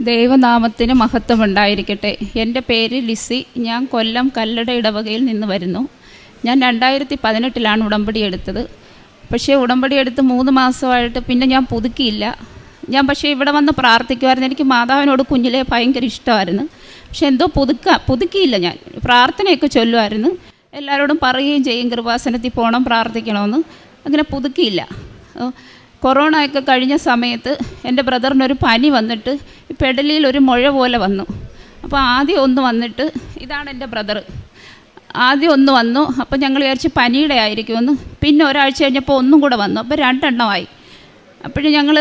ദൈവനാമത്തിന് മഹത്വം ഉണ്ടായിരിക്കട്ടെ. എൻ്റെ പേര് ലിസി. ഞാൻ കൊല്ലം കല്ലട ഇടവകയിൽ നിന്ന് വരുന്നു. ഞാൻ 2018 ഉടമ്പടി എടുത്തത്. പക്ഷേ ഉടമ്പടി എടുത്ത് 3 മാസമായിട്ട് പിന്നെ ഞാൻ പുതുക്കിയില്ല. ഞാൻ പക്ഷേ ഇവിടെ വന്ന് പ്രാർത്ഥിക്കുമായിരുന്നു. എനിക്ക് മാതാവിനോട് കുഞ്ഞിലെ ഭയങ്കര ഇഷ്ടമായിരുന്നു. പക്ഷെ എന്തോ പുതുക്കിയില്ല. ഞാൻ പ്രാർത്ഥനയൊക്കെ ചൊല്ലുമായിരുന്നു, എല്ലാവരോടും പറയുകയും ചെയ്യും കൃപാസനത്തിൽ പോകണം പ്രാർത്ഥിക്കണമെന്ന്. അങ്ങനെ പുതുക്കിയില്ല. കൊറോണ ഒക്കെ കഴിഞ്ഞ സമയത്ത് എൻ്റെ ബ്രദറിനൊരു പനി വന്നിട്ട് പെടലിയിൽ ഒരു മുഴ പോലെ വന്നു. അപ്പോൾ ആദ്യം ഒന്ന് വന്നിട്ട്, ഇതാണ് എൻ്റെ ബ്രദർ, ആദ്യം ഒന്ന് വന്നു. അപ്പോൾ ഞങ്ങൾ വിചാരിച്ച് പനിയുടെ ആയിരിക്കുമെന്ന്. പിന്നെ ഒരാഴ്ച കഴിഞ്ഞപ്പോൾ ഒന്നും കൂടെ വന്നു. അപ്പോൾ 2 എണ്ണമായി. അപ്പോഴും ഞങ്ങൾ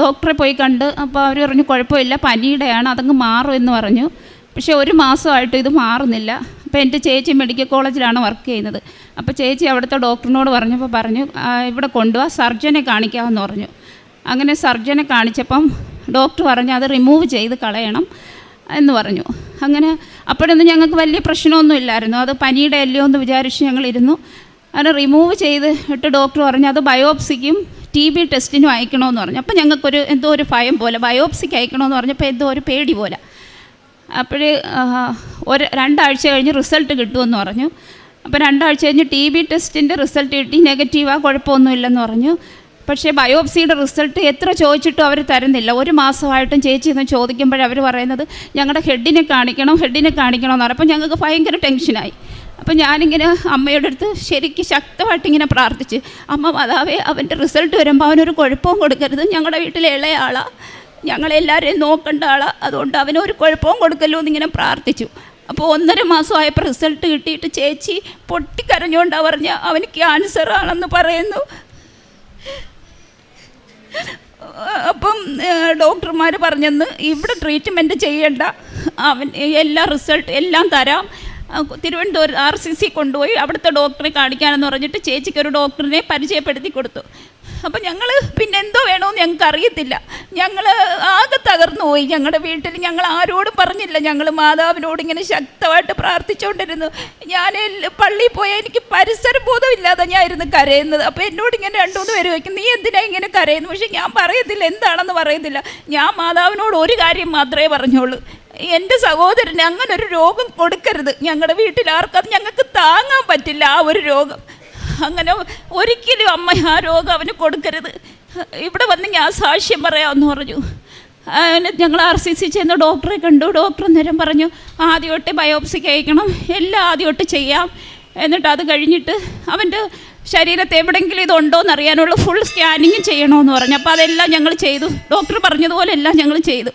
ഡോക്ടറെ പോയി കണ്ട്. അപ്പോൾ അവർ പറഞ്ഞു കുഴപ്പമില്ല, പനിയുടെയാണ്, അതങ്ങ് മാറും എന്ന് പറഞ്ഞു. പക്ഷേ 1 മാസമായിട്ട് ഇത് മാറുന്നില്ല. അപ്പോൾ എൻ്റെ ചേച്ചി മെഡിക്കൽ കോളേജിലാണ് വർക്ക് ചെയ്യുന്നത്. അപ്പോൾ ചേച്ചി അവിടുത്തെ ഡോക്ടറിനോട് പറഞ്ഞപ്പോൾ പറഞ്ഞു ഇവിടെ കൊണ്ടുപോവാ, സർജനെ കാണിക്കാമെന്ന് പറഞ്ഞു. അങ്ങനെ സർജനെ കാണിച്ചപ്പം ഡോക്ടർ പറഞ്ഞു അത് റിമൂവ് ചെയ്ത് കളയണം എന്ന് പറഞ്ഞു. അങ്ങനെ അപ്പോഴൊന്നും ഞങ്ങൾക്ക് വലിയ പ്രശ്നമൊന്നും ഇല്ലായിരുന്നു. അത് പനിയുടെ അല്ലയോ എന്ന് വിചാരിച്ച് ഞങ്ങളിരുന്നു. അങ്ങനെ റിമൂവ് ചെയ്ത് ഇട്ട് ഡോക്ടർ പറഞ്ഞു അത് ബയോപ്സിക്കും TB ടെസ്റ്റിനും അയക്കണമെന്ന് പറഞ്ഞു. അപ്പോൾ ഞങ്ങൾക്കൊരു എന്തോ ഒരു ഭയം പോലെ, ബയോപ്സിക്ക് അയക്കണമെന്ന് പറഞ്ഞപ്പോൾ എന്തോ ഒരു പേടി പോലെ. അപ്പോഴേ 2 ആഴ്ച കഴിഞ്ഞ് റിസൾട്ട് കിട്ടുമെന്ന് പറഞ്ഞു. അപ്പോൾ 2 ആഴ്ച കഴിഞ്ഞ് TB ടെസ്റ്റിൻ്റെ റിസൾട്ട് കിട്ടി, നെഗറ്റീവാണ്, കുഴപ്പമൊന്നുമില്ലെന്ന് പറഞ്ഞു. പക്ഷേ ബയോപ്സിയുടെ റിസൾട്ട് എത്ര ചോദിച്ചിട്ടും അവർ തരുന്നില്ല. 1 മാസമായിട്ടും ചേച്ചി എന്ന് ചോദിക്കുമ്പോഴവർ പറയുന്നത് ഞങ്ങളുടെ ഹെഡിനെ കാണിക്കണം എന്ന് പറഞ്ഞപ്പോൾ ഞങ്ങൾക്ക് ഭയങ്കര ടെൻഷനായി. അപ്പോൾ ഞാനിങ്ങനെ അമ്മയുടെ അടുത്ത് ശരിക്കും ശക്തമായിട്ടിങ്ങനെ പ്രാർത്ഥിച്ച്, അമ്മ മാതാവേ അവൻ്റെ റിസൾട്ട് വരുമ്പോൾ അവനൊരു കുഴപ്പവും കൊടുക്കരുത്, ഞങ്ങളുടെ വീട്ടിലെ ഇളയ ആളാണ്, ഞങ്ങളെല്ലാവരെയും നോക്കേണ്ട ആളാണ്, അതുകൊണ്ട് അവനൊരു കുഴപ്പവും കൊടുക്കല്ലോ എന്നിങ്ങനെ പ്രാർത്ഥിച്ചു. അപ്പോൾ 1.5 മാസമായപ്പോൾ റിസൾട്ട് കിട്ടിയിട്ട് ചേച്ചി പൊട്ടിക്കരഞ്ഞുകൊണ്ടാണ് പറഞ്ഞ അവന് ക്യാൻസറാണെന്ന് പറയുന്നു. അപ്പം ഡോക്ടർമാർ പറഞ്ഞെന്ന് ഇവിടെ ട്രീറ്റ്മെൻറ്റ് ചെയ്യേണ്ട, അവൻ എല്ലാ റിസൾട്ട് എല്ലാം തരാം, തിരുവനന്തപുരം RCC കൊണ്ടുപോയി അവിടുത്തെ ഡോക്ടറെ കാണിക്കാനെന്ന് പറഞ്ഞിട്ട് ചേച്ചിക്കൊരു ഡോക്ടറിനെ പരിചയപ്പെടുത്തി കൊടുത്തു. അപ്പം ഞങ്ങൾ പിന്നെ എന്തോ വേണമെന്ന് ഞങ്ങൾക്ക് അറിയത്തില്ല. ഞങ്ങൾ ആകെ തകർന്നു പോയി. ഞങ്ങളുടെ വീട്ടിൽ ഞങ്ങൾ ആരോടും പറഞ്ഞില്ല. ഞങ്ങൾ മാതാവിനോട് ഇങ്ങനെ ശക്തമായിട്ട് പ്രാർത്ഥിച്ചുകൊണ്ടിരുന്നു. ഞാൻ പള്ളിയിൽ പോയാൽ എനിക്ക് പരിസര ബോധമില്ലാതെ ഞാൻ ഇരുന്ന് കരയുന്നത്. അപ്പോൾ എന്നോട് ഇങ്ങനെ 2-3 പേര് വയ്ക്കും നീ എന്തിനാ ഇങ്ങനെ കരയുന്നു? പക്ഷെ ഞാൻ പറയത്തില്ല, എന്താണെന്ന് പറയത്തില്ല. ഞാൻ മാതാവിനോട് ഒരു കാര്യം മാത്രമേ പറഞ്ഞുള്ളൂ, എൻ്റെ സഹോദരന് അങ്ങനെ ഒരു രോഗം കൊടുക്കരുത്. ഞങ്ങളുടെ വീട്ടിൽ ആർക്കത് ഞങ്ങൾക്ക് താങ്ങാൻ പറ്റില്ല ആ ഒരു രോഗം. അങ്ങനെ ഒരിക്കലും അമ്മ ആ രോഗം അവന് കൊടുക്കരുത്. ഇവിടെ വന്ന് ഞാൻ സാക്ഷ്യം പറയാമെന്ന് പറഞ്ഞു. ഞങ്ങൾ RCC ചെന്ന് ഡോക്ടറെ കണ്ടു. ഡോക്ടർ നേരം പറഞ്ഞു ആദ്യമായിട്ട് ബയോപ്സിക്ക് അയക്കണം, എല്ലാം ആദ്യമായിട്ട് ചെയ്യാം, എന്നിട്ട് അത് കഴിഞ്ഞിട്ട് അവൻ്റെ ശരീരത്തെ എവിടെയെങ്കിലും ഇതുണ്ടോ എന്നറിയാനുള്ള ഫുൾ സ്കാനിങ് ചെയ്യണമെന്ന് പറഞ്ഞു. അപ്പോൾ അതെല്ലാം ഞങ്ങൾ ചെയ്തു. ഡോക്ടർ പറഞ്ഞതുപോലെ എല്ലാം ഞങ്ങൾ ചെയ്തു.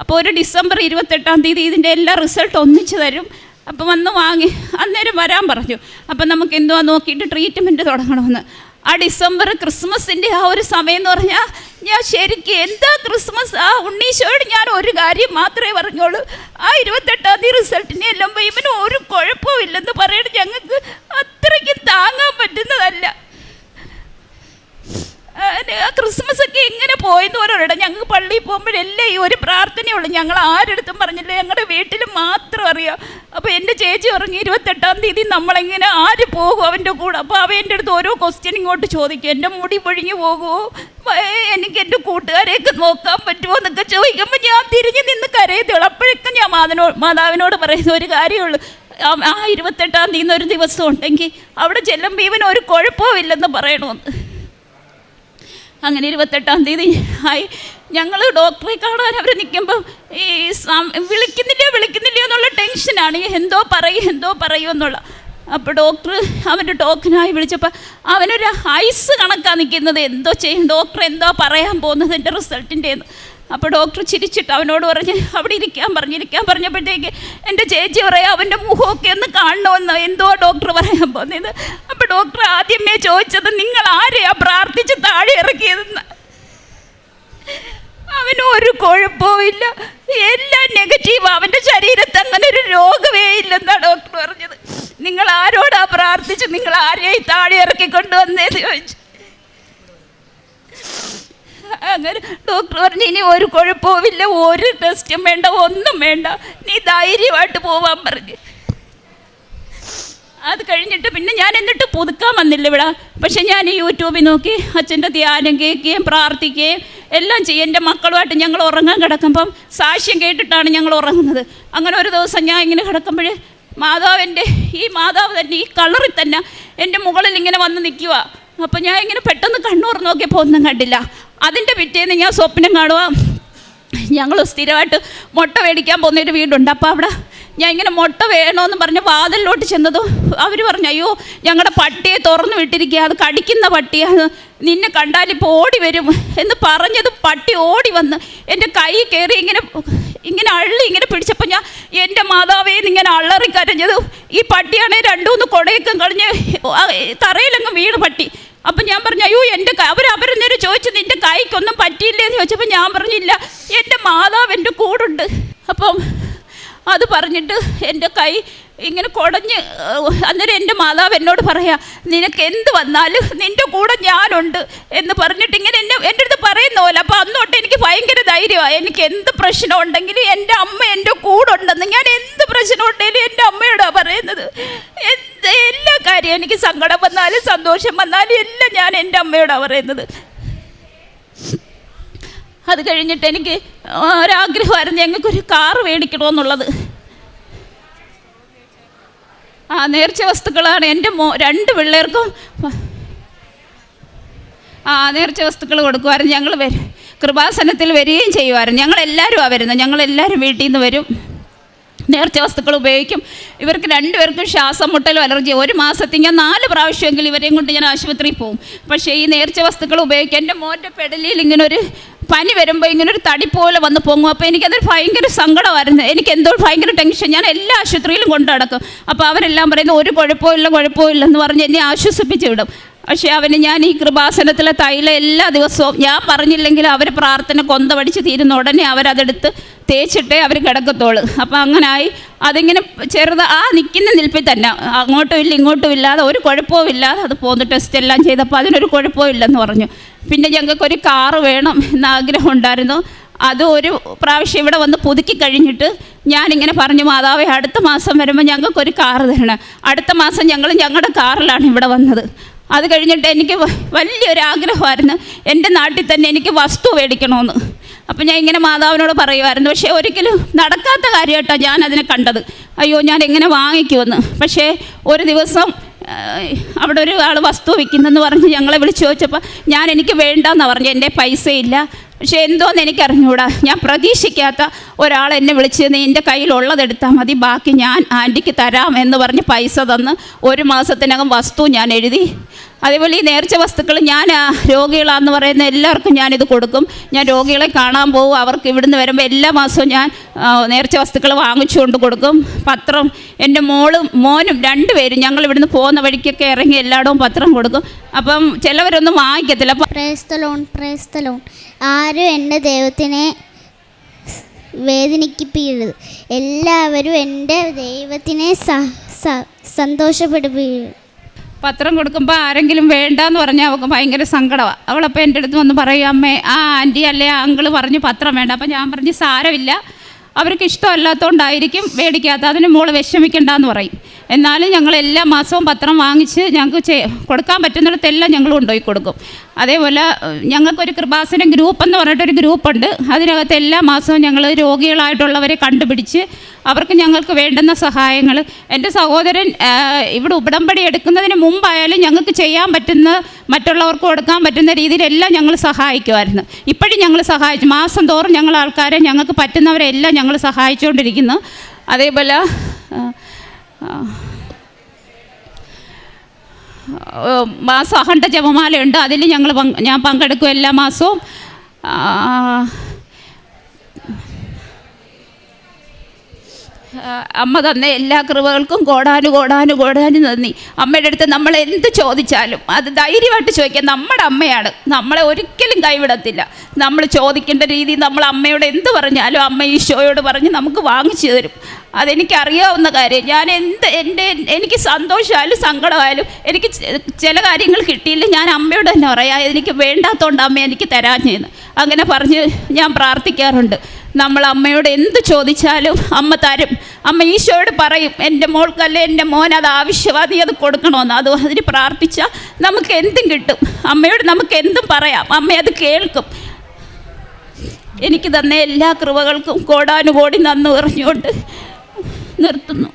അപ്പോൾ ഒരു ഡിസംബർ 28-ാം തീയതി ഇതിൻ്റെ എല്ലാ റിസൾട്ട് ഒന്നിച്ച് തരും, അപ്പം വന്ന് വാങ്ങി അന്നേരം വരാൻ പറഞ്ഞു. അപ്പം നമുക്ക് എന്തുവാ നോക്കിയിട്ട് ട്രീറ്റ്മെൻറ്റ് തുടങ്ങണമെന്ന്. ആ ഡിസംബർ ക്രിസ്മസിൻ്റെ ആ ഒരു സമയം എന്ന് പറഞ്ഞാൽ ഞാൻ ശരിക്കും എന്താ ക്രിസ്മസ്, ആ ഉണ്ണീശോയോട് ഞാൻ ഒരു കാര്യം മാത്രമേ പറഞ്ഞോളൂ, ആ 28-ാം തീയതി റിസൾട്ടിനെ എല്ലാം ഇവന് ഒരു കുഴപ്പവും ഇല്ലെന്ന് പറയണം. ഞങ്ങൾക്ക് അത്രയ്ക്കും താങ്ങാൻ പറ്റുന്നതല്ല. ആ ക്രിസ്മസ് ഒക്കെ എങ്ങനെ പോയെന്ന് പറയണം. ഞങ്ങൾക്ക് പള്ളിയിൽ പോകുമ്പോഴെല്ലാം ഈ ഒരു പ്രാർത്ഥനയുള്ളൂ. ഞങ്ങൾ ആരെടുത്തും പറഞ്ഞില്ല, ഞങ്ങളുടെ വീട്ടിൽ മാത്രം അറിയാം. അപ്പോൾ എൻ്റെ ചേച്ചി പറഞ്ഞു 28-ാം തീയതി നമ്മളെങ്ങനെ ആര് പോകും അവൻ്റെ കൂടെ? അപ്പോൾ അവ എൻ്റെ അടുത്ത് ഓരോ ക്വസ്റ്റ്യൻ ഇങ്ങോട്ട് ചോദിക്കും, എൻ്റെ മുടി പൊഴിഞ്ഞു പോകുമോ, എനിക്ക് എൻ്റെ കൂട്ടുകാരെയൊക്കെ നോക്കാൻ പറ്റുമോ എന്നൊക്കെ ചോദിക്കുമ്പോൾ ഞാൻ തിരിഞ്ഞ് നിന്ന് കരയത്തുള്ളൂ. അപ്പോഴൊക്കെ ഞാൻ മാതാവിനോട് പറയുന്ന ഒരു കാര്യമുള്ളൂ, ആ 28-ാം തീയതി ഒരു ദിവസം ഉണ്ടെങ്കിൽ അവിടെ ചെല്ലുമ്പോൾ ഇവന് ഒരു കുഴപ്പവും ഇല്ലെന്ന് പറയണമെന്ന്. അങ്ങനെ 28-ാം തീയതി ആയി. ഞങ്ങൾ ഡോക്ടറെ കാണാൻ അവർ നിൽക്കുമ്പോൾ ഈ വിളിക്കുന്നില്ലയോ എന്നുള്ള ടെൻഷനാണ്, എന്തോ പറയും എന്നുള്ള. അപ്പോൾ ഡോക്ടർ അവൻ്റെ ടോക്കനായി വിളിച്ചപ്പോൾ അവനൊരു ഐസ് കണക്കാണ് നിൽക്കുന്നത്. എന്തോ ചെയ്യും ഡോക്ടർ, എന്തോ പറയാൻ പോകുന്നത് എൻ്റെ റിസൾട്ടിൻ്റെന്ന്. അപ്പോൾ ഡോക്ടർ ചിരിച്ചിട്ട് അവനോട് പറഞ്ഞ് അവിടെ ഇരിക്കാൻ പറഞ്ഞപ്പോഴത്തേക്ക് എൻ്റെ ചേച്ചി പറയാം അവൻ്റെ മുഖമൊക്കെ ഒന്ന് കാണണമെന്നോ എന്തോ ഡോക്ടർ പറയാൻ പോകുന്നത്. അപ്പോൾ ഡോക്ടർ ആദ്യമേ ചോദിച്ചത് നിങ്ങൾ ആരെയാ പ്രാർത്ഥിച്ച് താഴെ ഇറക്കിയതെന്ന്. അവന് ഒരു കുഴപ്പവും ഇല്ല, എല്ലാം നെഗറ്റീവ്, അവൻ്റെ ശരീരത്ത് അങ്ങനെ ഒരു രോഗമേ ഇല്ലെന്നാണ് ഡോക്ടർ പറഞ്ഞത്. നിങ്ങൾ ആരോടാ പ്രാർത്ഥിച്ച് നിങ്ങൾ ആരെയും താഴെ ഇറക്കി കൊണ്ടുവന്നേന്ന് ചോദിച്ചു. അങ്ങനെ ഡോക്ടർ പറഞ്ഞു ഇനി ഒരു കുഴപ്പവുമില്ല, ഒരു ടെസ്റ്റും വേണ്ട, ഒന്നും വേണ്ട, നീ ധൈര്യമായിട്ട് പോവാൻ പറഞ്ഞു. അത് കഴിഞ്ഞിട്ട് പിന്നെ ഞാൻ എന്നിട്ട് പുതുക്കാൻ വന്നില്ല ഇവിടെ. പക്ഷെ ഞാൻ യൂട്യൂബിൽ നോക്കി അച്ഛൻ്റെ ധ്യാനം കേൾക്കുകയും പ്രാർത്ഥിക്കുകയും എല്ലാം ചെയ്യും. എൻ്റെ മക്കളുമായിട്ട് ഞങ്ങൾ ഉറങ്ങാൻ കിടക്കുമ്പം സാക്ഷ്യം കേട്ടിട്ടാണ് ഞങ്ങൾ ഉറങ്ങുന്നത്. അങ്ങനെ ഒരു ദിവസം ഞാൻ ഇങ്ങനെ കിടക്കുമ്പോൾ ഈ മാതാവ് തന്നെ ഈ കളറിൽ തന്നെ എൻ്റെ മുകളിൽ ഇങ്ങനെ വന്ന് നിൽക്കുക. അപ്പോൾ ഞാൻ ഇങ്ങനെ പെട്ടെന്ന് കണ്ണൂർ നോക്കിയപ്പോൾ ഒന്നും കണ്ടില്ല. അതിൻ്റെ പിറ്റേന്ന് ഞാൻ സ്വപ്നം കാണുക, ഞങ്ങൾ സ്ഥിരമായിട്ട് മുട്ട മേടിക്കാൻ പോകുന്നൊരു വീടുണ്ട്. അപ്പോൾ അവിടെ ഞാൻ ഇങ്ങനെ മുട്ട വേണമെന്ന് പറഞ്ഞ് വാതിലിലോട്ട് ചെന്നതും അവർ പറഞ്ഞു, അയ്യോ ഞങ്ങളുടെ പട്ടിയെ തുറന്നു വിട്ടിരിക്കുക, അത് കടിക്കുന്ന പട്ടിയാണ്, നിന്നെ കണ്ടാലിപ്പോൾ ഓടി വരും എന്ന് പറഞ്ഞത് പട്ടി ഓടി വന്ന് എൻ്റെ കൈ കയറി ഇങ്ങനെ അള്ളി ഇങ്ങനെ പിടിച്ചപ്പോൾ ഞാൻ എൻ്റെ മാതാവേന്ന് ഇങ്ങനെ അള്ളറി കരഞ്ഞത്. ഈ പട്ടിയാണെങ്കിൽ 2-3 കൊടയൊക്കെ കളഞ്ഞ് തറയിലങ്ങ് വീണ് പട്ടി. അപ്പം ഞാൻ പറഞ്ഞു, അയ്യോ എൻ്റെ അവരെന്നേരം ചോദിച്ചു നിൻ്റെ കൈക്കൊന്നും പറ്റിയില്ലേന്ന് ചോദിച്ചപ്പോൾ ഞാൻ പറഞ്ഞില്ല, എൻ്റെ മാതാവ് എൻ്റെ കൂടുണ്ട്. അപ്പം അത് പറഞ്ഞിട്ട് എൻ്റെ കൈ ഇങ്ങനെ കുടഞ്ഞ് അന്നേരം എൻ്റെ മാതാവ് എന്നോട് പറയാ, നിനക്ക് എന്ത് വന്നാലും നിൻ്റെ കൂടെ ഞാനുണ്ട് എന്ന് പറഞ്ഞിട്ട് ഇങ്ങനെ എൻ്റെ അടുത്ത് പറയുന്ന പോലെ. അപ്പോൾ അന്നോട്ട് എനിക്ക് ഭയങ്കര ധൈര്യമാണ്. എനിക്ക് എന്ത് പ്രശ്നം ഉണ്ടെങ്കിലും എൻ്റെ അമ്മ എൻ്റെ കൂടെ ഉണ്ടെന്ന്. ഞാൻ എന്ത് പ്രശ്നം ഉണ്ടെങ്കിലും എൻ്റെ അമ്മയോടാണ് പറയുന്നത്. എല്ലാ കാര്യം എനിക്ക് സങ്കടം വന്നാലും സന്തോഷം വന്നാലും എല്ലാം ഞാൻ എൻ്റെ അമ്മയോടാണ് പറയുന്നത്. അത് കഴിഞ്ഞിട്ട് എനിക്ക് ഒരാഗ്രഹമായിരുന്നു, ഞങ്ങൾക്കൊരു കാറ് മേടിക്കണമെന്നുള്ളത്. നേർച്ച വസ്തുക്കളാണ് എൻ്റെ 2 പിള്ളേർക്കും നേർച്ച വസ്തുക്കൾ കൊടുക്കുമായിരുന്നു. ഞങ്ങൾ കൃപാസനത്തിൽ വരികയും ചെയ്യുമായിരുന്നു. ഞങ്ങളെല്ലാവരും വരുന്നത്, ഞങ്ങളെല്ലാവരും വീട്ടിൽ നിന്ന് വരും, നേർച്ച വസ്തുക്കൾ ഉപയോഗിക്കും. ഇവർക്ക് 2 പേർക്കും ശ്വാസം മുട്ടലും അലർജി. ഒരു മാസത്തിൽ ഞാൻ 4 പ്രാവശ്യമെങ്കിലും ഇവരെയും കൊണ്ട് ഞാൻ ആശുപത്രിയിൽ പോകും. പക്ഷേ ഈ നേർച്ച വസ്തുക്കൾ ഉപയോഗിക്കും. എൻ്റെ മോൻ്റെ പെടലിയിൽ ഇങ്ങനൊരു പനി വരുമ്പോൾ ഇങ്ങനൊരു തടി പോലെ വന്ന് പൊങ്ങും. അപ്പോൾ എനിക്കതൊരു ഭയങ്കര സങ്കടമായിരുന്നു. എനിക്ക് എന്തോ ഭയങ്കര ടെൻഷൻ. ഞാൻ എല്ലാ ആശുപത്രിയിലും കൊണ്ടു നടക്കും. അപ്പോൾ അവരെല്ലാം പറയുന്നത് ഒരു കുഴപ്പമില്ലെന്ന് പറഞ്ഞ് എന്നെ ആശ്വസിപ്പിച്ച് വിടും. പക്ഷേ ഞാൻ ഈ കൃപാസനത്തിലെ തൈലം എല്ലാ ദിവസവും ഞാൻ പറഞ്ഞില്ലെങ്കിൽ അവർ പ്രാർത്ഥന കൊന്ത പഠിച്ച് തീരുന്ന ഉടനെ അവരതെടുത്ത് തേച്ചിട്ടേ അവർ കിടക്കത്തോളൂ. അപ്പോൾ അങ്ങനായി അതിങ്ങനെ നിൽക്കുന്ന നിൽപ്പിൽ തന്നെ അങ്ങോട്ടും ഇല്ല ഇങ്ങോട്ടും ഇല്ലാതെ ഒരു കുഴപ്പവും ഇല്ലാതെ അത് പോന്നു. ടെസ്റ്റ് എല്ലാം ചെയ്തപ്പോൾ അതിനൊരു കുഴപ്പവും ഇല്ലെന്ന് പറഞ്ഞു. പിന്നെ ഞങ്ങൾക്കൊരു കാറ് വേണം എന്നാഗ്രഹം ഉണ്ടായിരുന്നു. അത് ഒരു പ്രാവശ്യം ഇവിടെ വന്ന് പുതുക്കി കഴിഞ്ഞിട്ട് ഞാനിങ്ങനെ പറഞ്ഞു, മാതാവേ അടുത്ത മാസം വരുമ്പോൾ ഞങ്ങൾക്കൊരു കാറ് തരണം. അടുത്ത മാസം ഞങ്ങൾ ഞങ്ങളുടെ കാറിലാണ് ഇവിടെ വന്നത്. അത് കഴിഞ്ഞിട്ട് എനിക്ക് വലിയൊരാഗ്രഹമായിരുന്നു എൻ്റെ നാട്ടിൽ തന്നെ എനിക്ക് വസ്തു മേടിക്കണമെന്ന്. അപ്പം ഞാൻ ഇങ്ങനെ മാതാവിനോട് പറയുമായിരുന്നു. പക്ഷേ ഒരിക്കലും നടക്കാത്ത കാര്യമായിട്ടാണ് ഞാൻ അതിനെ കണ്ടത്. അയ്യോ ഞാൻ എങ്ങനെ വാങ്ങിക്കുമെന്ന്. പക്ഷേ ഒരു ദിവസം അവിടെ ഒരു ആൾ വസ്തു വിൽക്കുന്നെന്ന് പറഞ്ഞ് ഞങ്ങളെ വിളിച്ച് ചോദിച്ചപ്പോൾ എനിക്ക് വേണ്ടെന്നാണ് പറഞ്ഞു. എൻ്റെ പൈസയില്ല. പക്ഷേ എന്തോന്ന് എനിക്കറിഞ്ഞൂടാ. ഞാൻ പ്രതീക്ഷിക്കാത്ത ഒരാൾ എന്നെ വിളിച്ച് നിൻ്റെ കയ്യിലുള്ളതെടുത്താൽ മതി, ബാക്കി ഞാൻ ആൻറ്റിക്ക് തരാം എന്ന് പറഞ്ഞ് പൈസ തന്ന് 1 മാസത്തിനകം വസ്തു ഞാൻ എഴുതി. അതേപോലെ ഈ നേർച്ച വസ്തുക്കൾ ഞാൻ രോഗികളാണെന്ന് പറയുന്ന എല്ലാവർക്കും ഞാനിത് കൊടുക്കും. ഞാൻ രോഗികളെ കാണാൻ പോകും. അവർക്ക് ഇവിടുന്ന് വരുമ്പോൾ എല്ലാ മാസവും ഞാൻ നേർച്ച വസ്തുക്കൾ വാങ്ങിച്ചു കൊണ്ട് കൊടുക്കും. പത്രം എൻ്റെ മോനും 2 പേരും ഞങ്ങൾ ഇവിടുന്ന് പോകുന്ന വഴിക്കൊക്കെ ഇറങ്ങി എല്ലായിടവും പത്രം കൊടുക്കും. അപ്പം ചിലവരൊന്നും വാങ്ങിക്കത്തില്ല. Praise the Lord. ആരും എൻ്റെ ദൈവത്തിനെ വേദനിപ്പിക്കരുത്. എല്ലാവരും എൻ്റെ ദൈവത്തിനെ സന്തോഷപ്പെടുത്തുക. പത്രം കൊടുക്കുമ്പോൾ ആരെങ്കിലും വേണ്ടാന്ന് പറഞ്ഞാൽ അവൾക്ക് ഭയങ്കര സങ്കടമാണ്. അവളപ്പോൾ എൻ്റെ അടുത്ത് വന്ന് പറയും, അമ്മേ ആൻറ്റി അല്ലേ അങ്കിള് പറഞ്ഞ് പത്രം വേണ്ട. അപ്പം ഞാൻ പറഞ്ഞ് സാരമില്ല, അവർക്ക് ഇഷ്ടമല്ലാത്തതുകൊണ്ടായിരിക്കും മേടിക്കാത്ത, അതിന് മോള് വിഷമിക്കണ്ടെന്ന് പറയും. എന്നാലും ഞങ്ങൾ എല്ലാ മാസവും പത്രം വാങ്ങിച്ച് ഞങ്ങൾക്ക് കൊടുക്കാൻ പറ്റുന്നിടത്തെല്ലാം ഞങ്ങൾ കൊണ്ടുപോയി കൊടുക്കും. അതേപോലെ ഞങ്ങൾക്കൊരു കൃപാസനം ഗ്രൂപ്പ് എന്ന് പറഞ്ഞിട്ടൊരു ഗ്രൂപ്പുണ്ട്. അതിനകത്ത് എല്ലാ മാസവും ഞങ്ങൾ രോഗികളായിട്ടുള്ളവരെ കണ്ടുപിടിച്ച് അവർക്ക് ഞങ്ങൾക്ക് വേണ്ടുന്ന സഹായങ്ങൾ, എൻ്റെ സഹോദരൻ ഇവിടെ ഉടമ്പടി എടുക്കുന്നതിന് മുമ്പായാലും ഞങ്ങൾക്ക് ചെയ്യാൻ പറ്റുന്ന മറ്റുള്ളവർക്ക് കൊടുക്കാൻ പറ്റുന്ന രീതിയിലെല്ലാം ഞങ്ങൾ സഹായിക്കുമായിരുന്നു. ഇപ്പോഴും ഞങ്ങൾ സഹായിച്ചു. മാസം തോറും ഞങ്ങൾ ആൾക്കാരെ ഞങ്ങൾക്ക് പറ്റുന്നവരെല്ലാം ഞങ്ങൾ സഹായിച്ചുകൊണ്ടിരിക്കുന്നു. അതേപോലെ മാസം അഖണ്ഡ ജപമാലയുണ്ട്. അതിൽ ഞാൻ പങ്കെടുക്കും എല്ലാ മാസവും. അമ്മ തന്ന എല്ലാ കൃപകൾക്കും കോടാനു നന്ദി. അമ്മയുടെ അടുത്ത് നമ്മൾ എന്ത് ചോദിച്ചാലും അത് ധൈര്യമായിട്ട് ചോദിക്കാം. നമ്മുടെ അമ്മയാണ്, നമ്മളെ ഒരിക്കലും കൈവിടത്തില്ല. നമ്മൾ ചോദിക്കേണ്ട രീതി നമ്മൾ അമ്മയോട് എന്ത് പറഞ്ഞാലും അമ്മ ഈശോയോട് പറഞ്ഞ് നമുക്ക് വാങ്ങിച്ചു തരും. അതെനിക്കറിയാവുന്ന കാര്യം. ഞാൻ എനിക്ക് സന്തോഷമായാലും സങ്കടമായാലും എനിക്ക് ചില കാര്യങ്ങൾ കിട്ടിയില്ല, ഞാൻ അമ്മയോട് തന്നെ പറയാം എനിക്ക് വേണ്ടാത്തതുകൊണ്ട് അമ്മ എനിക്ക് തരാഞ്ഞെന്ന്. അങ്ങനെ പറഞ്ഞ് ഞാൻ പ്രാർത്ഥിക്കാറുണ്ട്. നമ്മൾ അമ്മയോട് എന്ത് ചോദിച്ചാലും അമ്മ തരും. അമ്മ ഈശോയോട് പറയും എൻ്റെ മോൾക്കല്ലേ എൻ്റെ മോൻ അത് ആവശ്യമാണ്, നീ അത് കൊടുക്കണമെന്ന്. അതിന് പ്രാർത്ഥിച്ചാൽ നമുക്ക് എന്തും കിട്ടും. അമ്മയോട് നമുക്ക് എന്തും പറയാം, അമ്മ അത് കേൾക്കും. എനിക്ക് തന്ന എല്ലാ കൃപകൾക്കും കോടാനുകോടി നന്ദി പറഞ്ഞുകൊണ്ട് നിർത്തുന്നു.